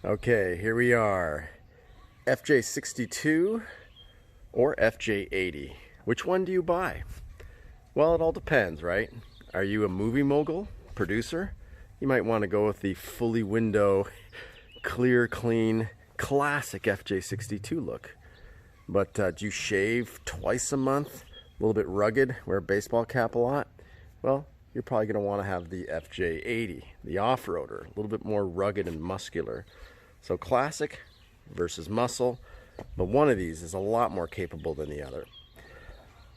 Okay, here we are. FJ62 or FJ80. Which one do you buy? Well, it all depends, right? Are you a movie mogul, producer? You might want to go with the fully window, clear, clean, classic FJ62 look. But do you shave twice a month? A little bit rugged, wear a baseball cap a lot? Well, you're probably going to want to have the FJ80, the off-roader, a little bit more rugged and muscular. So classic versus muscle, but one of these is a lot more capable than the other.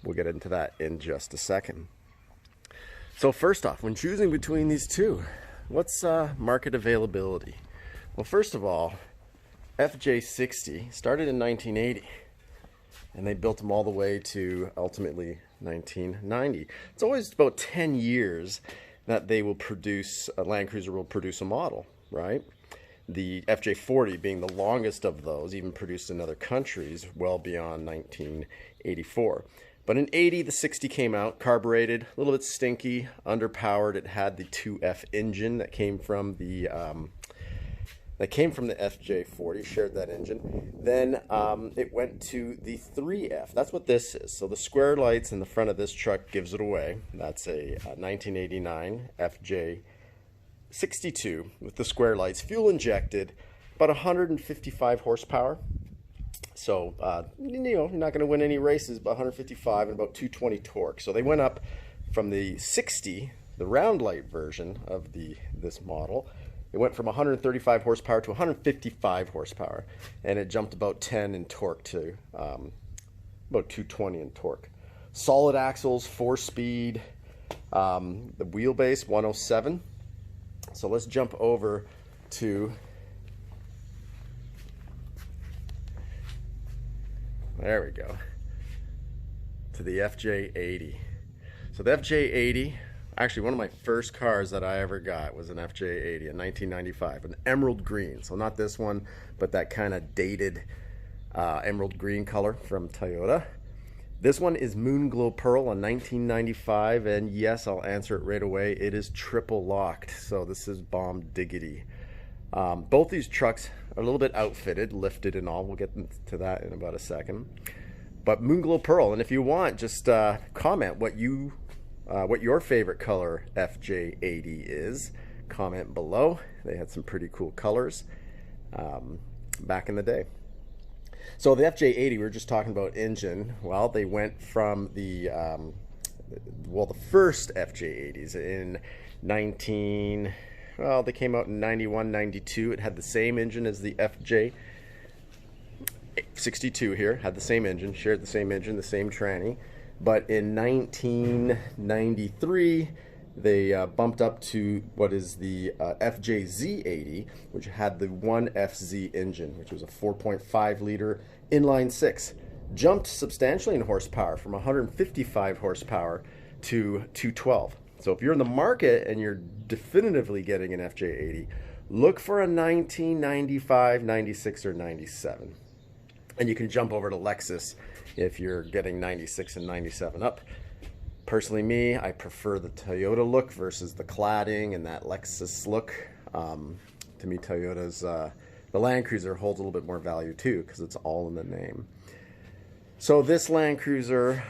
We'll get into that in just a second. So first off, when choosing between these two, what's market availability? Well, first of all, FJ60 started in 1980, and they built them all the way to ultimately 1990. It's always about 10 years that they will produce, a Landcruiser will produce a model, right? The FJ40 being the longest of those, even produced in other countries, well beyond 1984. But in 80, the 60 came out, carbureted, a little bit stinky, underpowered. It had the 2F engine that came from the FJ40, shared that engine. Then it went to the 3F. That's what this is. So the square lights in the front of this truck gives it away. That's a 1989 FJ62 with the square lights, fuel injected, about 155 horsepower. So, you're not going to win any races, but 155 and about 220 torque. So they went up from the 60, the round light version of this model. It went from 135 horsepower to 155 horsepower, and it jumped about 10 in torque to about 220 in torque. Solid axles, 4-speed, the wheelbase 107. So let's jump over to, there we go, to the FJ80. So the FJ80, actually one of my first cars that I ever got was an FJ80 in 1995, an emerald green. So not this one, but that kind of dated emerald green color from Toyota. This one is Moon Glow Pearl on 1995, and yes, I'll answer it right away. It is triple locked, so this is bomb diggity. Both these trucks are a little bit outfitted, lifted and all. We'll get to that in about a second. But Moon Glow Pearl, and if you want, just comment what your favorite color FJ80 is. Comment below. They had some pretty cool colors back in the day. So the FJ80, we were just talking about engine. Well, they went from the first FJ80s in they came out in 91, 92. It had the same engine as the FJ62 here, had the same engine, shared the same engine, the same tranny. But in 1993, they bumped up to what is the FJZ80, which had the 1FZ engine, which was a 4.5 liter inline six. Jumped substantially in horsepower from 155 horsepower to 212. So if you're in the market and you're definitively getting an FJ80, look for a 1995, 96, or 97. And you can jump over to Lexus if you're getting 96 and 97 up. Personally, me, I prefer the Toyota look versus the cladding and that Lexus look. To me, Toyota's, the Landcruiser holds a little bit more value too, because it's all in the name. So this Landcruiser,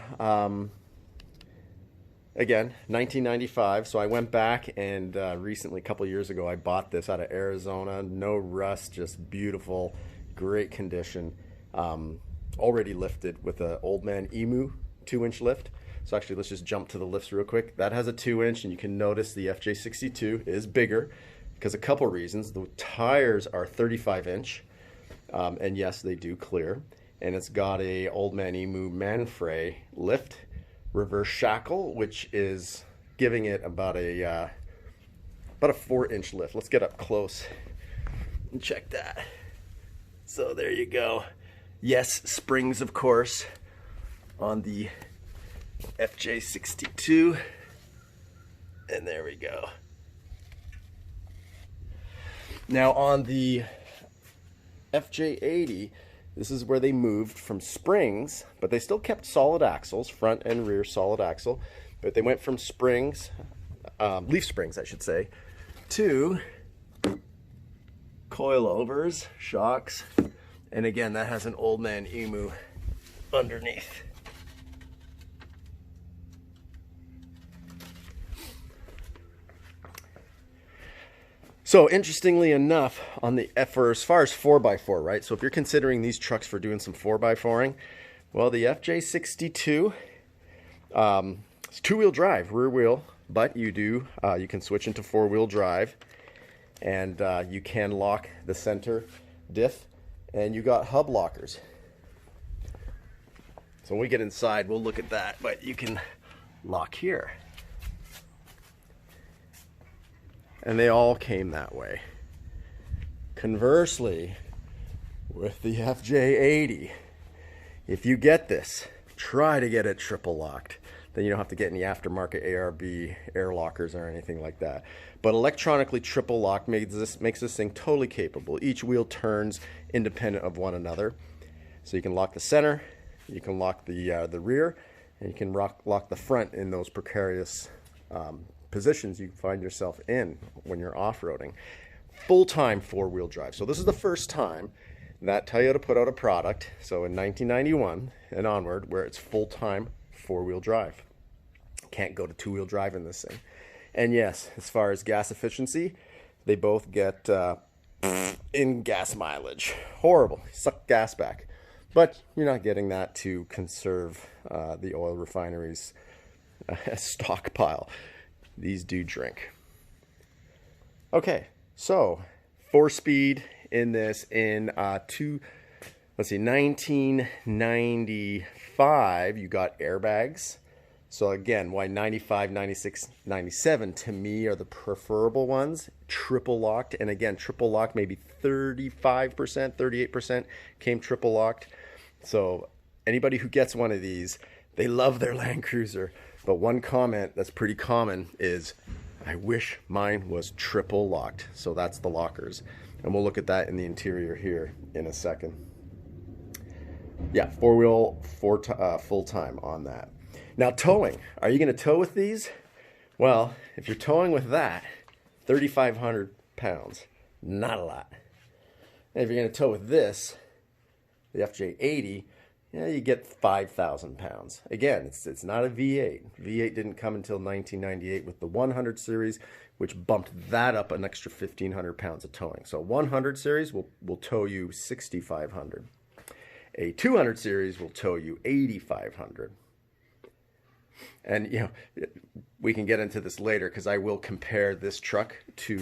again, 1995. So I went back and recently, a couple of years ago, I bought this out of Arizona. No rust, just beautiful, great condition. Already lifted with an Old Man Emu 2-inch lift. So actually, let's just jump to the lifts real quick. That has a 2-inch, and you can notice the FJ62 is bigger because a couple reasons. The tires are 35-inch, and yes, they do clear. And it's got a Old Man Emu Manfrey lift, reverse shackle, which is giving it about a 4-inch lift. Let's get up close and check that. So there you go. Yes, springs, of course, on the FJ62, and there we go. Now on the FJ80, this is where they moved from springs, but they still kept solid axles, front and rear solid axle, but they went from springs, leaf springs I should say, to coilovers, shocks, and again, that has an old man emu underneath. So interestingly enough, on the for as far as 4x4, right? So if you're considering these trucks for doing some 4x4ing, well, the FJ62, it's two-wheel drive, rear wheel, but you can switch into four-wheel drive, and you can lock the center diff, and you got hub lockers. So when we get inside, we'll look at that, but you can lock here. And they all came that way. Conversely, with the FJ80, if you get this, try to get it triple locked. Then you don't have to get any aftermarket ARB air lockers or anything like that. But electronically triple locked makes this thing totally capable. Each wheel turns independent of one another. So you can lock the center, you can lock the rear, and you can lock the front in those precarious positions you find yourself in when you're off-roading. Full-time four-wheel drive. So this is the first time that Toyota put out a product, so in 1991 and onward, where it's full-time four-wheel drive. Can't go to two-wheel drive in this thing. And yes, as far as gas efficiency, they both get in gas mileage. Horrible. Suck gas back. But you're not getting that to conserve the oil refineries' stockpile. These do drink. Okay, so 4-speed in this in 1995, you got airbags. So again, why 95, 96, 97 to me are the preferable ones. Triple locked, and again, triple locked, maybe 35%, 38% came triple locked. So anybody who gets one of these, they love their Landcruiser. But one comment that's pretty common is, I wish mine was triple locked. So that's the lockers. And we'll look at that in the interior here in a second. Yeah, four-wheel, full-time on that. Now towing, are you going to tow with these? Well, if you're towing with that, 3,500 pounds, not a lot. And if you're going to tow with this, the FJ80, yeah, you get 5,000 pounds. Again, it's not a V8. V8 didn't come until 1998 with the 100 series, which bumped that up an extra 1,500 pounds of towing. So 100 series will tow you 6,500. A 200 series will tow you 8,500. And you know, we can get into this later because I will compare this truck to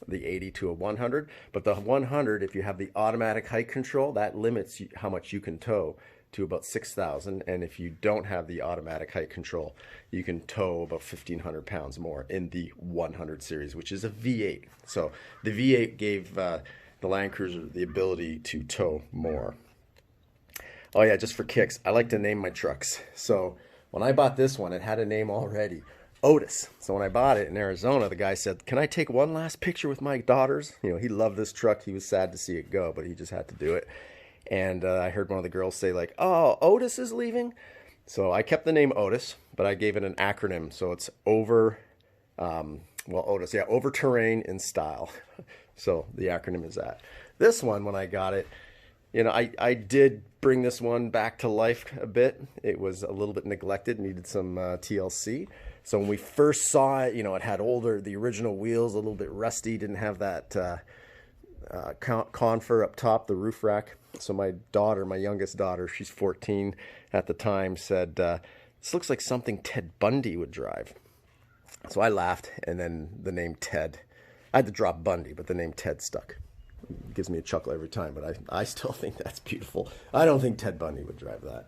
the 80 to a 100. But the 100, if you have the automatic height control, that limits how much you can tow to about 6,000. And if you don't have the automatic height control, you can tow about 1,500 pounds more in the 100 series, which is a V8. So the V8 gave the Landcruiser the ability to tow more. Oh yeah, just for kicks, I like to name my trucks. So when I bought this one, it had a name already, Otis. So when I bought it in Arizona, the guy said, "Can I take one last picture with my daughters?" You know, he loved this truck. He was sad to see it go, but he just had to do it. And I heard one of the girls say like, "Oh, Otis is leaving?" So I kept the name Otis, but I gave it an acronym. So it's Otis, yeah, over terrain in style. So the acronym is that. This one, when I got it, you know, I did bring this one back to life a bit. It was a little bit neglected, needed some TLC. So when we first saw it, you know, it had the original wheels, a little bit rusty, didn't have that confer up top, the roof rack. So my youngest daughter, she's 14 at the time, said, "This looks like something Ted Bundy would drive." So I laughed, and then the name Ted, I had to drop Bundy, but the name Ted stuck. It gives me a chuckle every time, but I still think that's beautiful. I don't think Ted Bundy would drive that.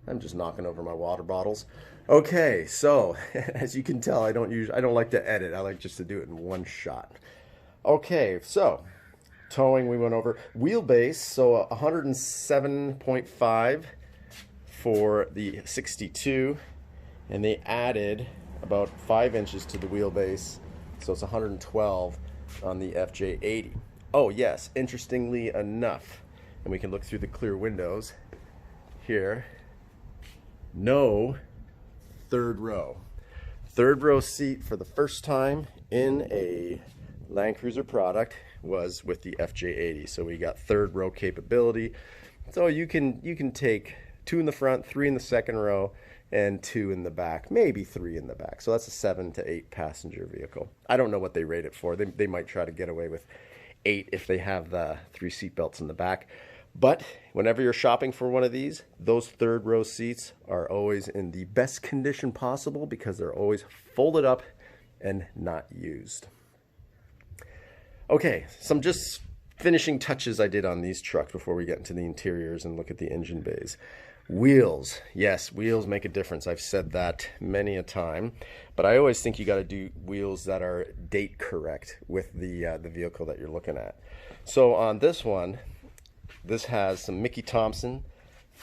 I'm just knocking over my water bottles. Okay, so as you can tell, I don't like to edit. I like just to do it in one shot. Okay, so towing we went over. Wheelbase, so 107.5 for the 62, and they added about 5 inches to the wheelbase, so it's 112 on the FJ80. Oh yes, interestingly enough, and we can look through the clear windows here, no third row. third row seat for the first time in a Landcruiser product was with the FJ80. So we got third row capability. So you can take 2 in the front, 3 in the second row, and 2 in the back, maybe 3 in the back. So that's a 7 to 8 passenger vehicle. I don't know what they rate it for. They might try to get away with 8 if they have the 3 seat belts in the back. But whenever you're shopping for one of these, those third row seats are always in the best condition possible because they're always folded up and not used. Okay, some just finishing touches I did on these trucks before we get into the interiors and look at the engine bays. Wheels. Yes, wheels make a difference. I've said that many a time, but I always think you got to do wheels that are date correct with the vehicle that you're looking at. So on this one, this has some Mickey Thompson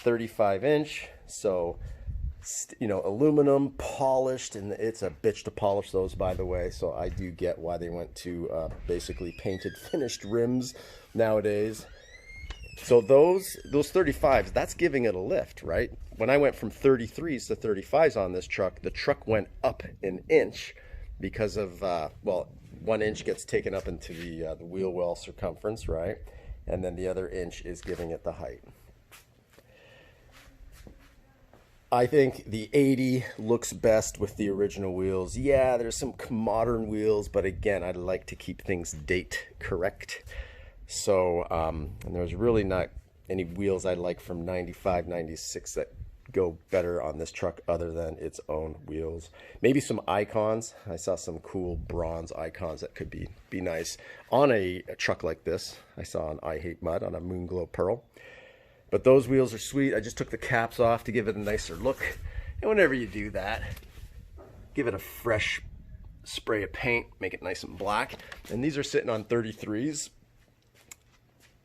35-inch, so you know, aluminum, polished, and it's a bitch to polish those, by the way. So I do get why they went to basically painted, finished rims nowadays. So those 35s, that's giving it a lift, right? When I went from 33s to 35s on this truck, the truck went up an inch because of, well, 1 inch gets taken up into the wheel well circumference, right? And then the other inch is giving it the height. I think the 80 looks best with the original wheels. Yeah, there's some modern wheels, but again, I like to keep things date correct. So, and there's really not any wheels I like from 95, 96 that go better on this truck other than its own wheels. Maybe some icons. I saw some cool bronze icons that could be nice on a truck like this. I saw an I Hate Mud on a Moonglow Pearl. But those wheels are sweet. I just took the caps off to give it a nicer look. And whenever you do that, give it a fresh spray of paint, make it nice and black. And these are sitting on 33s.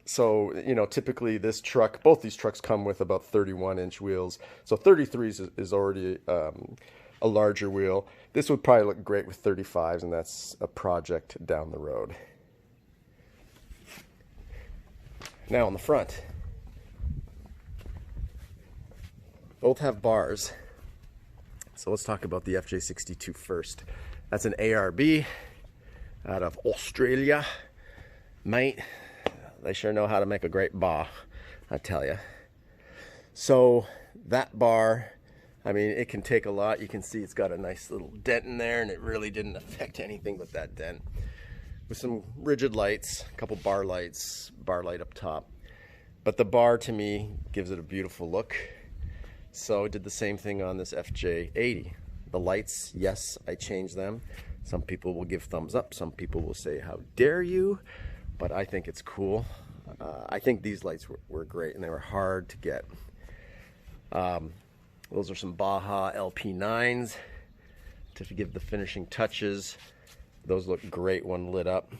So, you know, typically this truck, both these trucks come with about 31-inch wheels. So 33s is already a larger wheel. This would probably look great with 35s, and that's a project down the road. Now on the front, both have bars. So let's talk about the FJ62 first. That's an ARB out of Australia. Mate, they sure know how to make a great bar, I tell you. So that bar, I mean, it can take a lot. You can see it's got a nice little dent in there, and it really didn't affect anything with that dent. With some rigid lights, a couple bar lights, bar light up top. But the bar, to me, gives it a beautiful look. So I did the same thing on this FJ80. The lights, yes, I changed them. Some people will give thumbs up. Some people will say, how dare you? But I think it's cool. I think these lights were great, and they were hard to get. Those are some Baja LP9s to give the finishing touches. Those look great when lit up.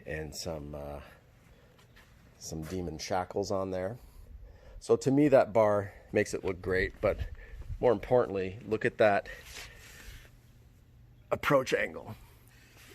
And some Demon shackles on there. So to me, that bar makes it look great, but more importantly, look at that approach angle.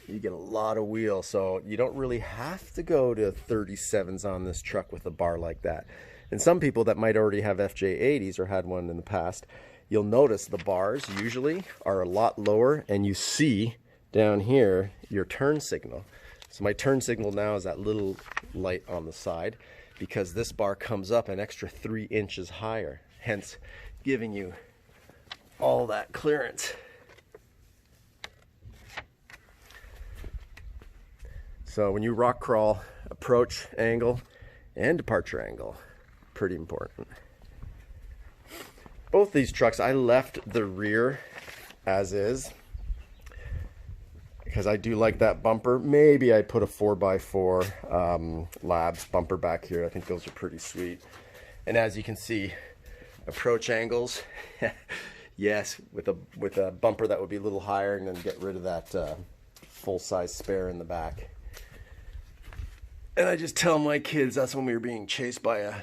You get a lot of wheel, so you don't really have to go to 37s on this truck with a bar like that. And some people that might already have FJ80s or had one in the past, you'll notice the bars usually are a lot lower, and you see down here your turn signal. So my turn signal now is that little light on the side, because this bar comes up an extra 3 inches higher, hence giving you all that clearance. So when you rock crawl, approach angle and departure angle, pretty important. Both these trucks, I left the rear as is, because I do like that bumper. Maybe I put a 4x4 Labs bumper back here. I think those are pretty sweet. And as you can see, approach angles, yes, with a bumper that would be a little higher, and then get rid of that full-size spare in the back. And I just tell my kids that's when we were being chased by a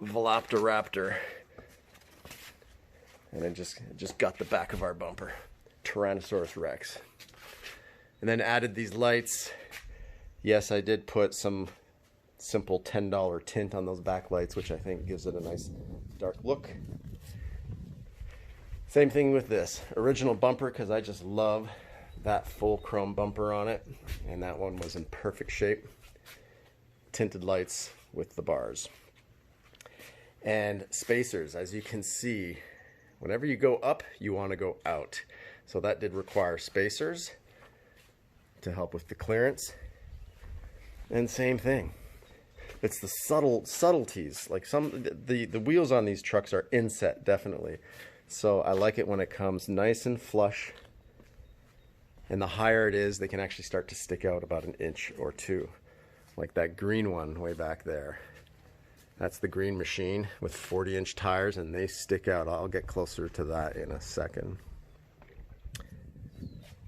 Velociraptor, and it just got the back of our bumper. Tyrannosaurus Rex. And then added these lights. Yes, I did put some simple $10 tint on those back lights, which I think gives it a nice dark look. Same thing with this original bumper, because I just love that full chrome bumper on it, and that one was in perfect shape. Tinted lights with the bars. And spacers, as you can see, whenever you go up, you want to go out. So that did require spacers to help with the clearance. And same thing. It's the subtleties. Like the wheels on these trucks are inset, definitely. So I like it when it comes nice and flush. And the higher it is, they can actually start to stick out about an inch or two. Like that green one way back there. That's the green machine with 40-inch tires, and they stick out. I'll get closer to that in a second.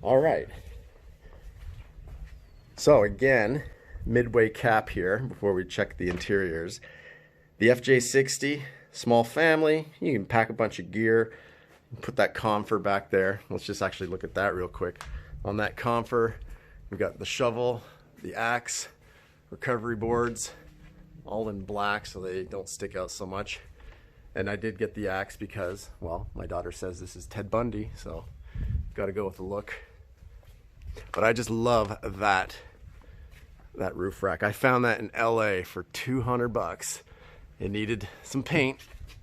All right. So again, midway cap here before we check the interiors. The FJ60, small family. You can pack a bunch of gear. Put that comfer back there. Let's just actually look at that real quick. On that comfer, we've got the shovel, the axe, recovery boards, all in black so they don't stick out so much. And I did get the axe because, well, my daughter says this is Ted Bundy, so got to go with the look. But I just love that roof rack. I found that in LA for 200 bucks. It needed some paint,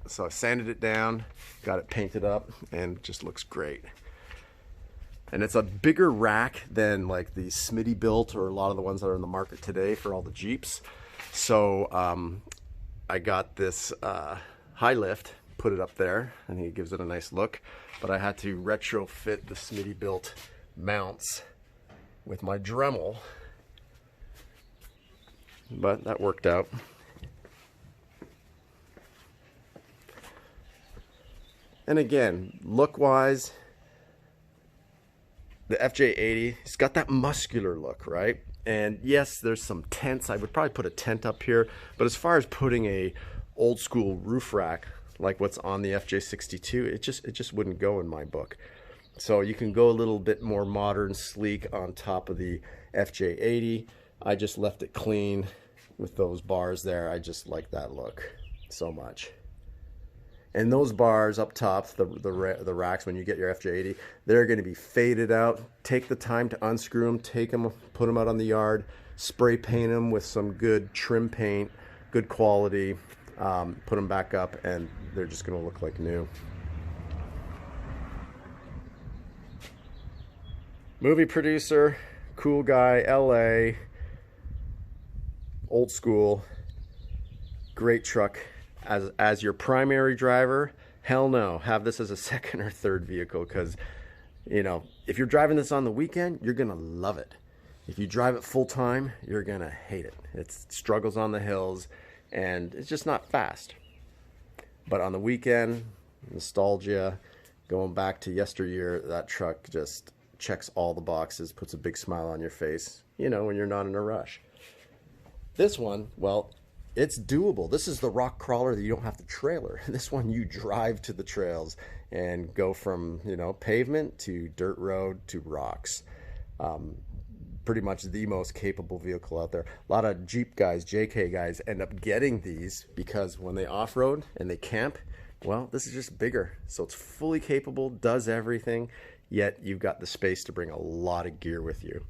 so I sanded it down, got it painted up, and it just looks great. And it's a bigger rack than like the Smitty built or a lot of the ones that are in the market today for all the Jeeps. So I got this high lift, put it up there, and it gives it a nice look. But I had to retrofit the Smitty built mounts with my Dremel. But that worked out. And again, look-wise, the FJ80, it's got that muscular look, right? And yes, there's some tents. I would probably put a tent up here. But as far as putting a old school roof rack like what's on the FJ62, it just wouldn't go in my book. So you can go a little bit more modern, sleek on top of the FJ80. I just left it clean with those bars there. I just like that look so much. And those bars up top, the racks, when you get your FJ80, they're going to be faded out. Take the time to unscrew them, take them, put them out on the yard, spray paint them with some good trim paint, good quality, put them back up, and they're just going to look like new. Movie producer, cool guy, LA, old school, great truck. As your primary driver, hell no, have this as a second or third vehicle, because, you know, if you're driving this on the weekend, you're gonna love it. If you drive it full time, you're gonna hate it. It struggles on the hills and it's just not fast. But on the weekend, nostalgia, going back to yesteryear, that truck just checks all the boxes, puts a big smile on your face, you know, when you're not in a rush. This one, well, it's doable. This is the rock crawler that you don't have to trailer. This one you drive to the trails and go from, you know, pavement to dirt road to rocks. Pretty much the most capable vehicle out there. A lot of Jeep guys, JK guys, end up getting these because when they off-road and they camp, well, this is just bigger. So it's fully capable, does everything, yet you've got the space to bring a lot of gear with you.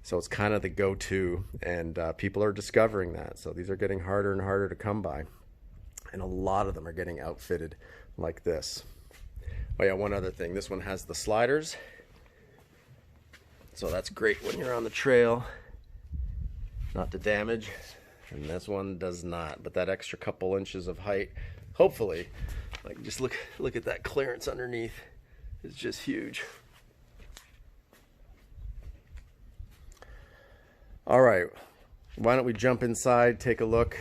So it's kind of the go-to, and people are discovering that. So these are getting harder and harder to come by. And a lot of them are getting outfitted like this. Oh yeah, one other thing. This one has the sliders. So that's great when you're on the trail, not to damage. And this one does not. But that extra couple inches of height, hopefully, like just look at that clearance underneath. It's just huge. All right, why don't we jump inside, take a look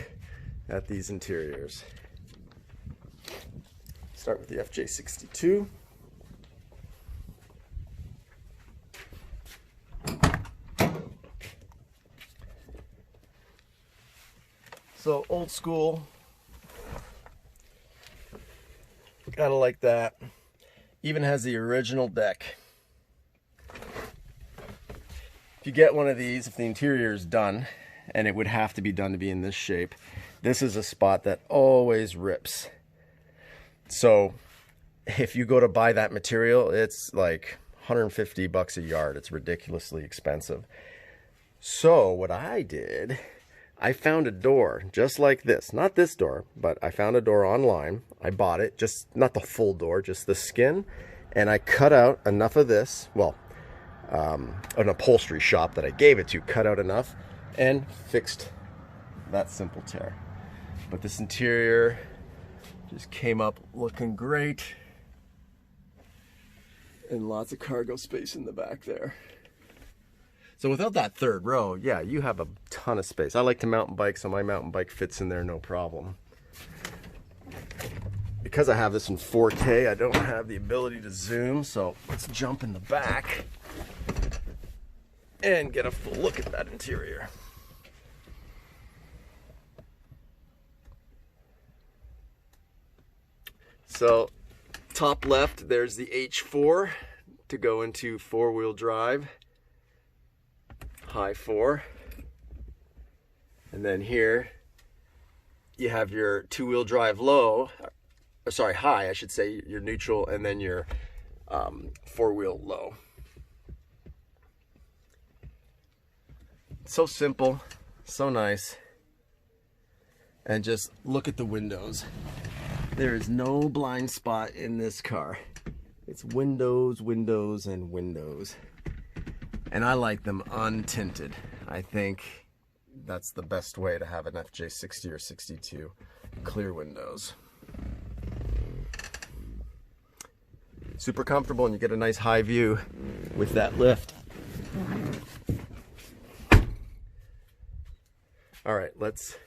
at these interiors. Start with the FJ62. So old school, gotta like that. Even has the original deck. If you get one of these, if the interior is done, and it would have to be done to be in this shape, this is a spot that always rips. So if you go to buy that material, it's like $150 a yard. It's ridiculously expensive. So what I did, I found a door just like this. Not this door, but I found a door online. I bought it, just not the full door, just the skin. And I cut out enough of this. Well, an upholstery shop that I gave it to cut out enough and fixed that simple tear. But this interior just came up looking great. And lots of cargo space in the back there. So without that third row, yeah, you have a ton of space. I like to mountain bike, so my mountain bike fits in there no problem. Because I have this in 4K, I don't have the ability to zoom, so let's jump in the back and get a full look at that interior. So top left, there's the H4 to go into four-wheel drive, high 4. And then here you have your two-wheel drive low, sorry, high, I should say, your neutral, and then your four-wheel low. So simple, so nice. And just look at the windows. There is no blind spot in this car. It's windows, windows, and windows. And I like them untinted. I think that's the best way to have an FJ60 or 62. Clear windows. Super comfortable, and you get a nice high view with that lift. All right, let's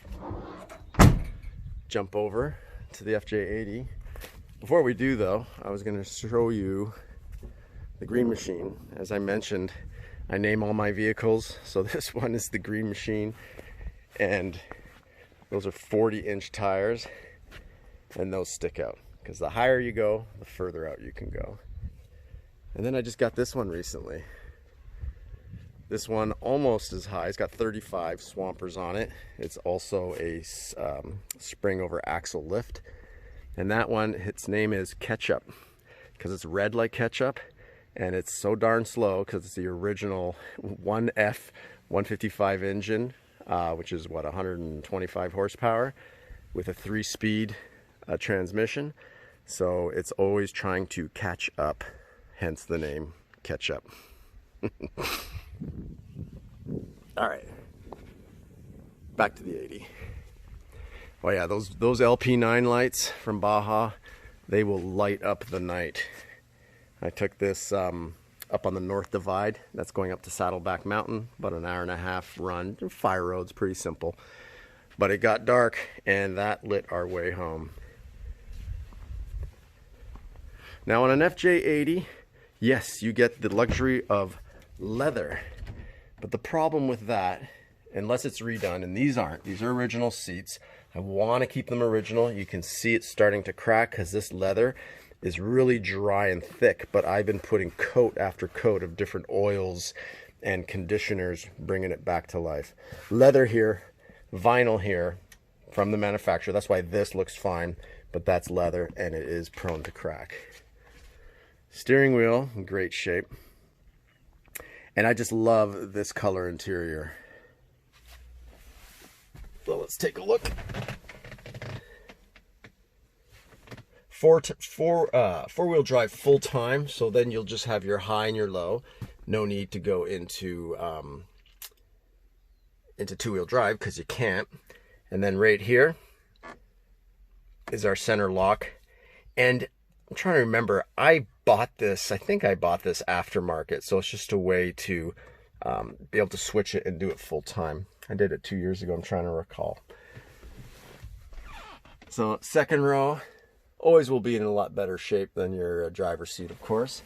jump over to the FJ80. Before we do though, I was going to show you the Green Machine. As I mentioned, I name all my vehicles, so this one is the Green Machine, and those are 40-inch tires, and those stick out because the higher you go, the further out you can go. And then I just got this one recently. This one almost as high. It's got 35 swampers on it. It's also a spring over axle lift. And that one, its name is Ketchup because it's red like ketchup, and it's so darn slow because it's the original 1F 155 engine, which is what, 125 horsepower with a 3-speed transmission. So it's always trying to catch up, hence the name Ketchup. All right, back to the 80. Oh yeah, those LP9 lights from Baja, they will light up the night. I took this up on the North Divide. That's going up to Saddleback Mountain, about an hour-and-a-half run. Fire roads, pretty simple. But it got dark, and that lit our way home. Now on an FJ80, yes, you get the luxury of leather. But the problem with that, unless it's redone, and these aren't, these are original seats. I want to keep them original. You can see it starting to crack because this leather is really dry and thick, but I've been putting coat after coat of different oils and conditioners, bringing it back to life. Leather here, vinyl here from the manufacturer. That's why this looks fine, but that's leather and it is prone to crack. Steering wheel in great shape. And I just love this color interior. So let's take a look. Four-wheel drive full-time, so then you'll just have your high and your low. No need to go into two-wheel drive because you can't. And then right here is our center lock. And I'm trying to remember, I bought this, I think I bought this aftermarket, so it's just a way to be able to switch it and do it full-time. I did it 2 years ago, I'm trying to recall. So second row always will be in a lot better shape than your driver's seat, of course.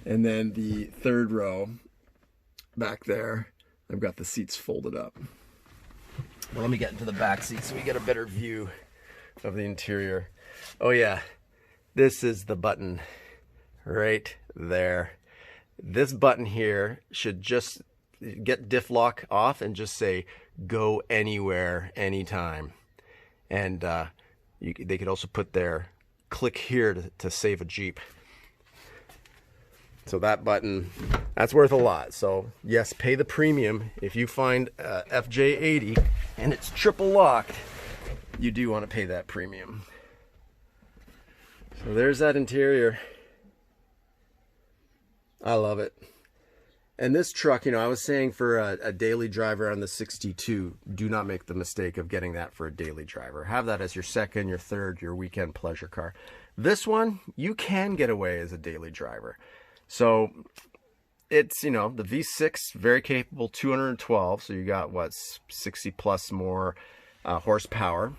And then the third row back there, I've got the seats folded up. Well, let me get into the back seat so we get a better view of the interior. Oh yeah, this is the button right there. This button here should just get diff lock off and just say go anywhere, anytime. And they could also put their click here to save a Jeep. So that button, that's worth a lot. So yes, pay the premium. If you find FJ80 and it's triple locked, you do want to pay that premium. So there's that interior. I love it. And this truck, you know, I was saying for a daily driver on the 62, do not make the mistake of getting that for a daily driver. Have that as your second, your third, your weekend pleasure car. This one, you can get away as a daily driver. So it's, you know, the V6, very capable, 212. So you got, what, 60 plus more horsepower.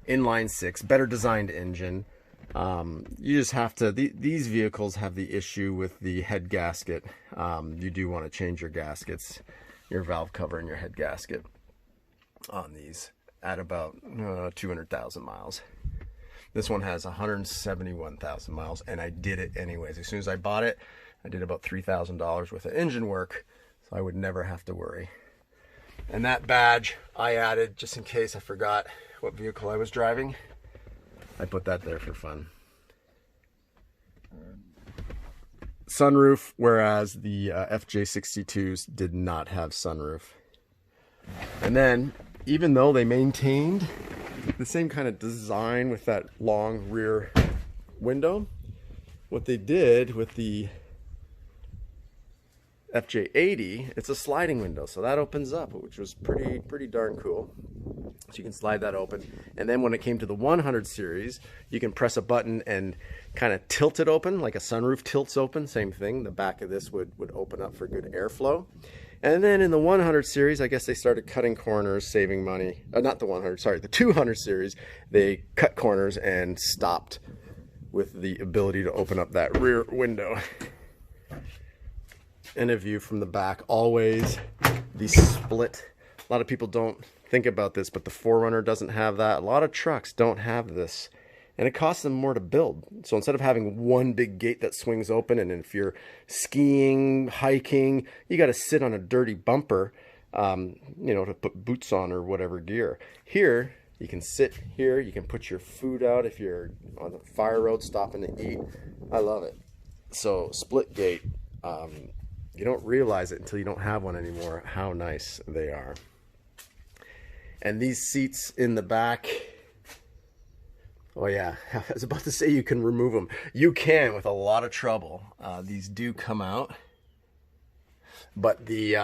Inline six, better designed engine. You just have to, these vehicles have the issue with the head gasket. You do want to change your gaskets, your valve cover and your head gasket on these at about 200,000 miles. This one has 171,000 miles, and I did it anyways. As soon as I bought it, I did about $3,000 worth of engine work, so I would never have to worry. And that badge I added just in case I forgot what vehicle I was driving. I put that there for fun. Sunroof, whereas the FJ62s did not have sunroof. And then, even though they maintained the same kind of design with that long rear window, what they did with the FJ80, it's a sliding window, so that opens up, which was pretty darn cool. So you can slide that open, and then when it came to the 100 series, you can press a button and kind of tilt it open, like a sunroof tilts open. Same thing, the back of this would open up for good airflow. And then in the 100 series, I guess they started cutting corners, saving money. Not the 100, sorry, the 200 series, they cut corners and stopped with the ability to open up that rear window. And a view from the back, always the split. A lot of people don't think about this, but the 4Runner doesn't have that. A lot of trucks don't have this, and it costs them more to build. So instead of having one big gate that swings open, and if you're skiing, hiking, you got to sit on a dirty bumper, you know, to put boots on or whatever gear. Here, you can sit here, you can put your food out if you're on the fire road stopping to eat. I love it. So split gate. You don't realize it until you don't have one anymore, how nice they are. And these seats in the back, oh yeah, I was about to say you can remove them. You can with a lot of trouble. These do come out. But the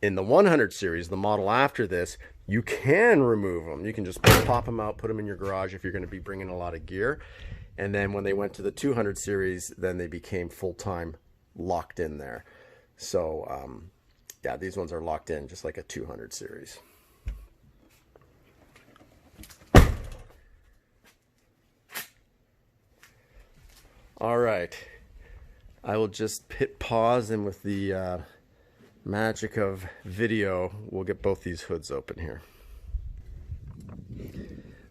in the 100 series, the model after this, you can remove them. You can just pop them out, put them in your garage if you're going to be bringing a lot of gear. And then when they went to the 200 series, then they became full-time locked in there. So yeah, these ones are locked in just like a 200 series. All right, I will just hit pause, and with the magic of video, we'll get both these hoods open here.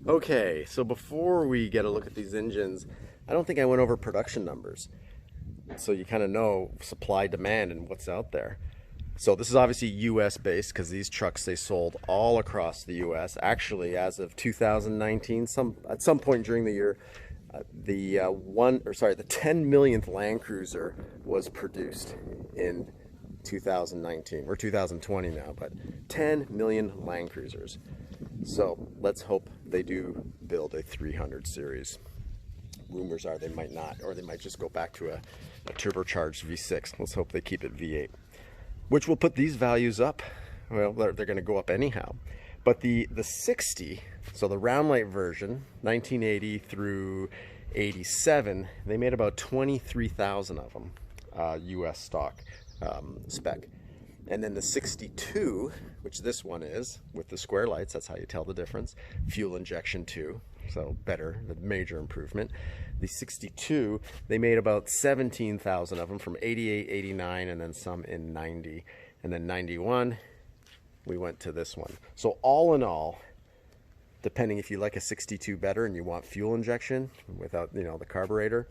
Okay, so before we get a look at these engines, I don't think I went over production numbers. So you kind of know supply, demand, and what's out there. So this is obviously US based, because these trucks, they sold all across the US. Actually, as of 2019, at some point during the year, the 10 millionth Landcruiser was produced in 2019. We're 2020 now, but 10 million Landcruisers. So let's hope they do build a 300 series. Rumors are they might not, or they might just go back to a turbocharged V6. Let's hope they keep it V8, which will put these values up. Well, they're going to go up anyhow. But the 60, so the round light version, 1980 through 87, they made about 23,000 of them, US stock spec. And then the 62, which this one is, with the square lights, that's how you tell the difference. Fuel injection too, so better, the major improvement. The 62, they made about 17,000 of them from 88, 89, and then some in 90. And then 91, we went to this one. So all in all, depending if you like a 62 better and you want fuel injection without, you know, the carburetor,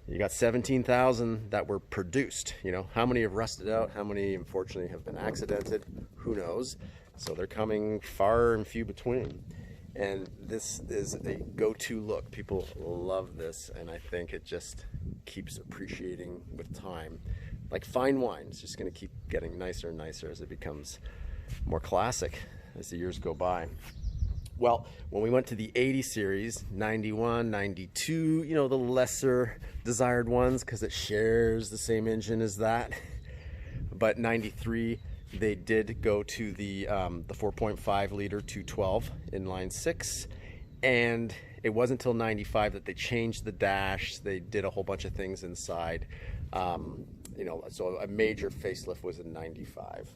you got 17,000 that were produced. You know, how many have rusted out? How many, unfortunately, have been accidented? Who knows? So they're coming far and few between. And this is a go-to look. People love this, and I think it just keeps appreciating with time. Like fine wine, it's just going to keep getting nicer and nicer as it becomes more classic as the years go by. Well, when we went to the 80 series, 91, 92, you know, the lesser desired ones because it shares the same engine as that. But 93, they did go to the 4.5 liter 212 inline six, and it wasn't until 95 that they changed the dash. They did a whole bunch of things inside. You know, so a major facelift was in 95.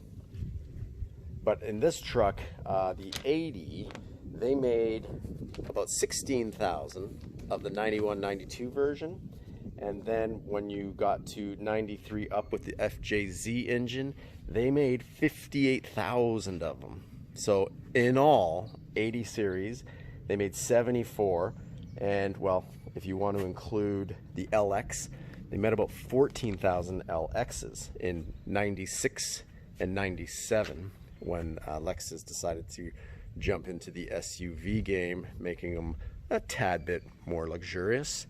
But in this truck, the 80, they made about 16,000 of the 91, 92 version. And then when you got to 93 up with the FJZ engine, they made 58,000 of them. So in all, 80 series, they made 74. And well, if you want to include the LX, they made about 14,000 LXs in 96 and 97 when Lexus decided to jump into the SUV game, making them a tad bit more luxurious.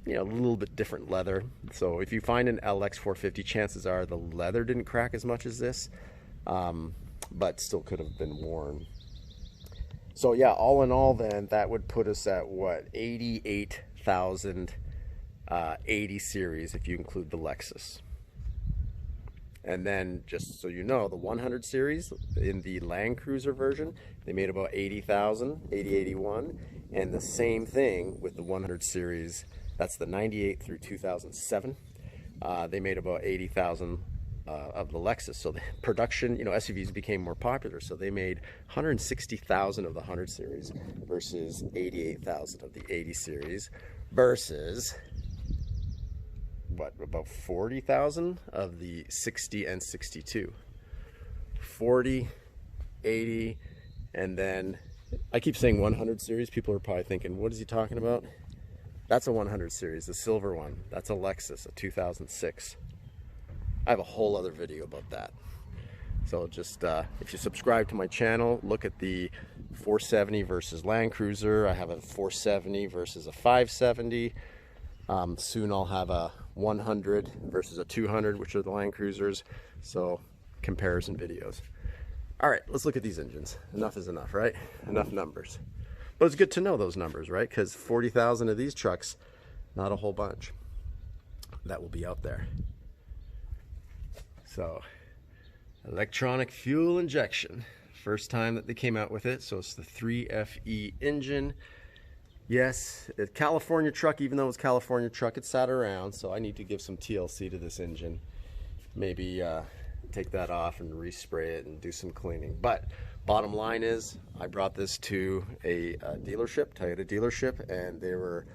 You know, a little bit different leather. So if you find an LX 450, chances are the leather didn't crack as much as this, but still could have been worn. So yeah, all in all then, that would put us at what, 88,000 80 series if you include the Lexus. And then, just so you know, the 100 series in the Landcruiser version, they made about 80,000, 81, and the same thing with the 100 series. That's the 98 through 2007. They made about 80,000 of the Lexus. So the production, you know, SUVs became more popular. So they made 160,000 of the 100 series versus 88,000 of the 80 series versus what, about 40,000 of the 60 and 62. 40, 80, and then I keep saying 100 series. People are probably thinking, what is he talking about? That's a 100 series, the silver one. That's a Lexus, a 2006. I have a whole other video about that. So just, if you subscribe to my channel, look at the 470 versus Landcruiser. I have a 470 versus a 570. Soon I'll have a 100 versus a 200, which are the Landcruisers. So comparison videos. All right, let's look at these engines. Enough is enough, right? Enough numbers. But it's good to know those numbers, right? Because 40,000 of these trucks, not a whole bunch. That will be out there. So, electronic fuel injection. First time that they came out with it. So it's the 3FE engine. Yes, a California truck, even though it's California truck, it sat around. So I need to give some TLC to this engine. Maybe take that off and respray it and do some cleaning. But bottom line is, I brought this to a dealership, Toyota dealership, and they were,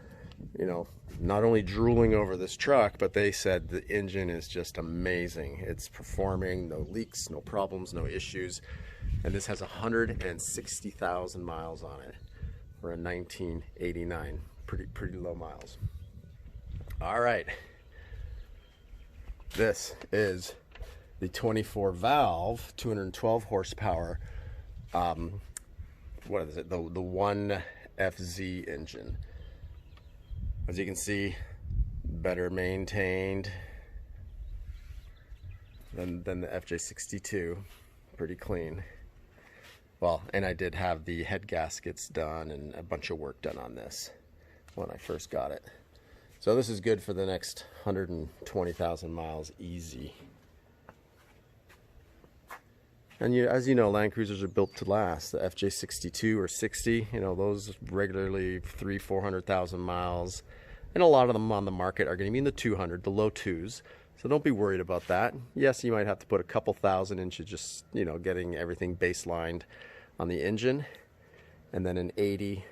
you know, not only drooling over this truck, but they said the engine is just amazing. It's performing, no leaks, no problems, no issues. And this has 160,000 miles on it for a 1989. Pretty low miles. All right. This is the 24 valve, 212 horsepower, what is it, the 1FZ engine. As you can see, better maintained than the FJ62, pretty clean. Well, and I did have the head gaskets done and a bunch of work done on this when I first got it. So this is good for the next 120,000 miles easy. And as you know, Land Cruisers are built to last. The FJ62 or 60, you know, those regularly 300,000-400,000 miles. And a lot of them on the market are going to be in the 200, the low twos. So don't be worried about that. Yes, you might have to put a couple thousand into just, you know, getting everything baselined on the engine. And then an 80,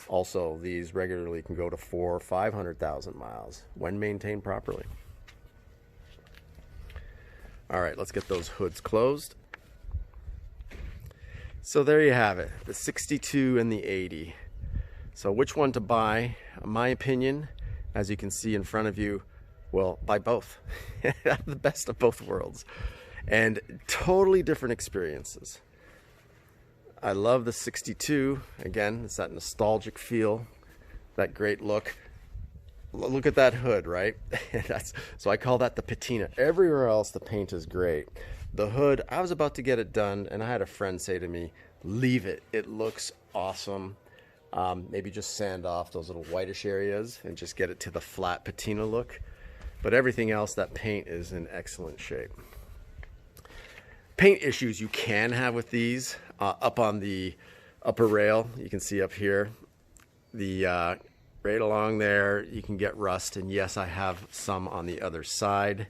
also these regularly can go to 400,000 or 500,000 miles when maintained properly. All right, let's get those hoods closed. So there you have it, the 62 and the 80. So which one to buy? In my opinion, as you can see in front of you, well, buy both. Have the best of both worlds. And totally different experiences. I love the 62. Again, it's that nostalgic feel, that great look. Look at that hood, right? So I call that the patina. Everywhere else, the paint is great. The hood, I was about to get it done, and I had a friend say to me, leave it. It looks awesome. Maybe just sand off those little whitish areas and just get it to the flat patina look. But everything else, that paint is in excellent shape. Paint issues you can have with these, up on the upper rail, you can see up here, the right along there, you can get rust, and yes, I have some on the other side.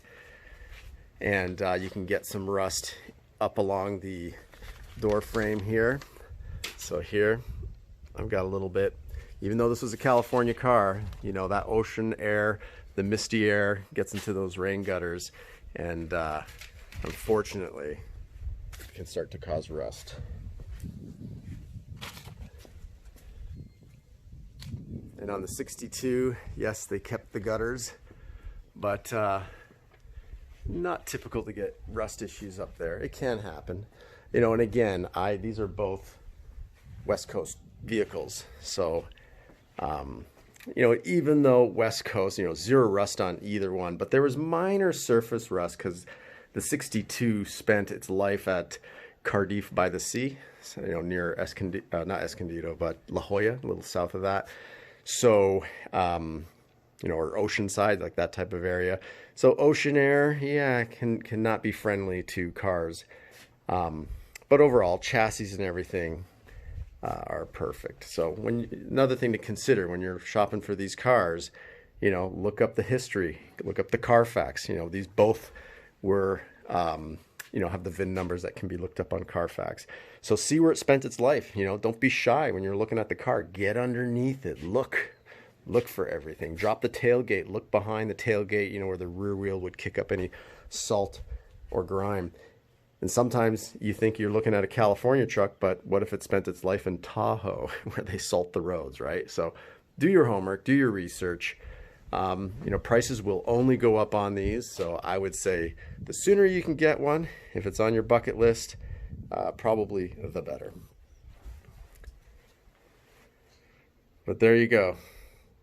And you can get some rust up along the door frame here. So here, I've got a little bit. Even though this was a California car, you know, that ocean air, the misty air gets into those rain gutters, and unfortunately, it can start to cause rust. And on the 62, yes, they kept the gutters, but not typical to get rust issues up there. It can happen, you know. And again, these are both West Coast vehicles, so you know, even though West Coast, you know, zero rust on either one, but there was minor surface rust because the 62 spent its life at Cardiff by the Sea, so, you know, near not Escondido, but La Jolla, a little south of that. So, you know, or Oceanside, like that type of area. So ocean air, yeah, cannot be friendly to cars. But overall, chassis and everything are perfect. So another thing to consider when you're shopping for these cars, you know, look up the history, look up the Carfax. You know, these both were, you know, have the VIN numbers that can be looked up on Carfax. So see where it spent its life. You know, don't be shy when you're looking at the car. Get underneath it. Look for everything. Drop the tailgate. Look behind the tailgate, you know, where the rear wheel would kick up any salt or grime. And sometimes you think you're looking at a California truck, but what if it spent its life in Tahoe, where they salt the roads, right? So do your homework, do your research. You know, prices will only go up on these, so I would say the sooner you can get one, if it's on your bucket list, probably the better. But there you go,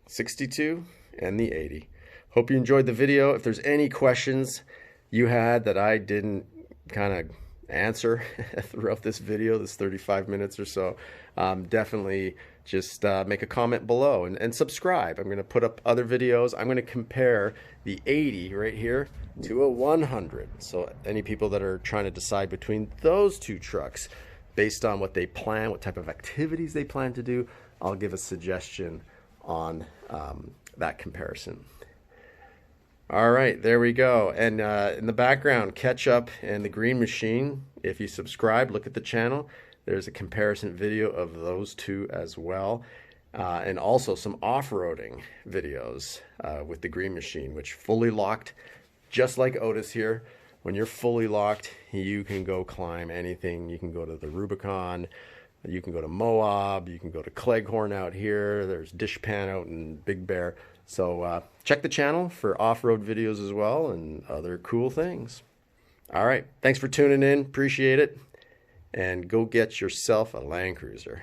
62 and the 80. Hope you enjoyed the video. If there's any questions you had that I didn't kind of answer throughout this video, this 35 minutes or so, definitely just make a comment below and subscribe. I'm going to put up other videos. I'm going to compare the 80 right here to a 100. So any people that are trying to decide between those two trucks based on what they plan, what type of activities they plan to do, I'll give a suggestion on that comparison. All right, there we go. And in the background, Ketchup and the Green Machine. If you subscribe, look at the channel. There's a comparison video of those two as well. And also some off-roading videos with the Green Machine, which fully locked, just like Otis here. When you're fully locked, you can go climb anything. You can go to the Rubicon, you can go to Moab, you can go to Cleghorn out here. There's Dishpan out in Big Bear. So check the channel for off-road videos as well and other cool things. All right, thanks for tuning in. Appreciate it. And go get yourself a Landcruiser.